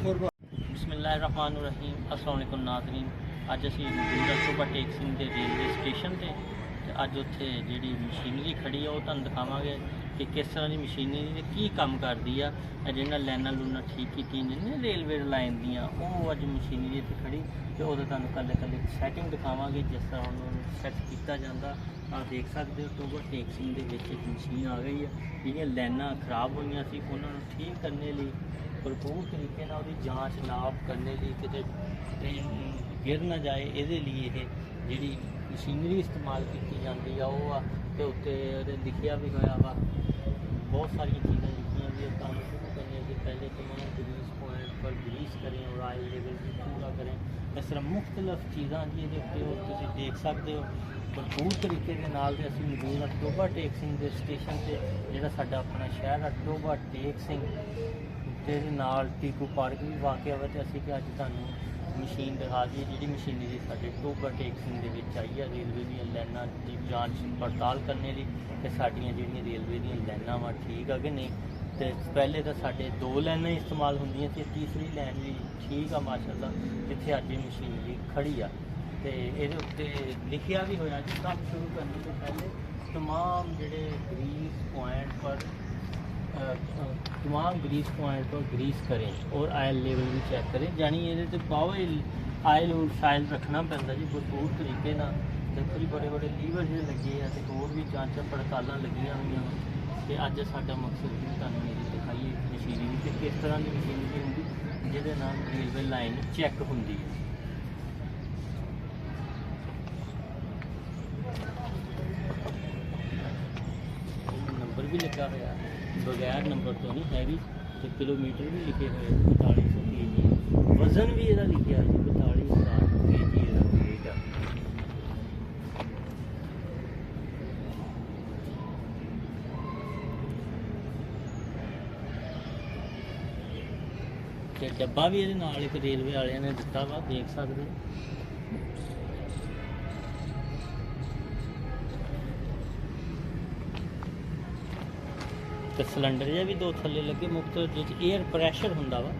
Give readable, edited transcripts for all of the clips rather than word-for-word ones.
बिस्मिल्लाहिर्रहमानिर्रहीम। अस्सलाम वालेकुम नाज़रीन। अज असी मौजूद सूबा टेक सिंह के रेलवे स्टेशन से अज उत्थे जी मशीनरी खड़ी है वो तुहानूं दिखावांगे कि किस तरह की मशीनरी ने की काम करती है। जिन्हें लाइना लूना ठीक की रेलवे लाइन दियाँ वो अज मशीनरी इत्थे खड़ी तो वो तुहानूं कल्ले कल्ले सैटिंग दिखावांगे जिस तरह उन्होंने सैट किया जाता। आप देख सकते हो सूबा टेक सिंह के विच एक मशीन आ गई है जिहड़ियां लाइनां खराब हुई सी उन्होंने ठीक करने लिए भरपूर तरीके ना उसकी जाँच नाप करने लिए किते ट्रेन गिर ना जाए ये लिए जी मशीनरी इस्तेमाल की जाती है वो तो उत्ते लिखिया भी होया वा बहुत सारी चीज़ें लिखिया भी काम शुरू करने से पहले तमाम ग्रीस पॉइंट पर ग्रीस करें और ऑयल लेवल भी पूरा करें। इस तरह मुख्तलिफ चीज़ा जी तुम देख सकते हो भरपूर तरीके के नाल ते असीं मौजूद हाँ टोबा टेक सिंह के स्टेशन से जिहड़ा साडा अपना शहर है टोबा टेक सिंह ते नाल टीकू पार्क भी वाक़ है। तो असीं कि अज तुहानूं मशीन दिखा दी जी मशीनरी साडे टोबा टेक सिंह दे विच आई है रेलवे दी लाइनां की जांच पड़ताल करने लई कि साडियां जिहड़ियां रेलवे दी लाइनां वा ठीक है कि नहीं। तो पहले तो साडे दो लाइनां इस्तेमाल होंदियां सी तीसरी लाइन भी ठीक है माशाअल्लाह जिथे अज मशीनरी खड़ी आ तो ये उत्ते लिखिया भी होया जी काम शुरू करने से पहले तमाम जिहड़े ग्रीस पॉइंट पर तमाम ग्रीस पॉइंट पर ग्रीस करें और आयल लेवल भी चेक करें। जानी ये पावर आयल और शायल रखना पैंदा जी भरपूर तरीके ना। देखो जी बड़े बड़े लीवर जो लगे हैं तो होर भी जांचा पड़ताल लगियां हुई तो अज साडा मकसद भी तुहानूं ये दिखाइए मशीनरी कि किस तरह की मशीनरी होंगी जिहदे नाल रेलवे लाइन चैक होंदी है। नंबर भी लगा हुआ बगैर नंबर तो नहीं है भी तो किलोमीटर भी लिखे हुए 4500 kg वजन भी यदा लिखा है 42,000 kg वेट है। डब्बा भी ये नाल एक रेलवे वाले ने दिता वा देख सकते तो सिलेंडर या भी दो थले लगे मुफ्त जिस एयर प्रैशर होंदा वा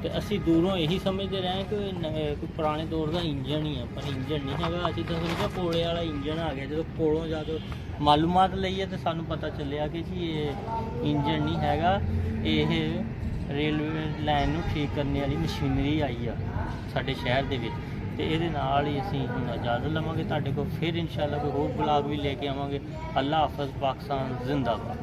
तो असी दूरों यही समझते रहे कि कोई पुराने दौर का इंजन ही है पर इंजन नहीं है। असी तो समझा कोले वाला इंजन आ गया जो कोलों जाके मालूमात लईए तो सानू पता चलिया कि जी ये इंजन नहीं हैगा ये रेलवे लाइन ठीक करने वाली मशीनरी आई आ साडे शहर दे विच। तो ये असी हम इजाज़त लवांगे तुहाडे कोल फिर इंशाअल्लाह कोई होर ब्लॉग भी लेके आवांगे। अल्लाह हाफिज़। पाकिस्तान जिंदाबाद।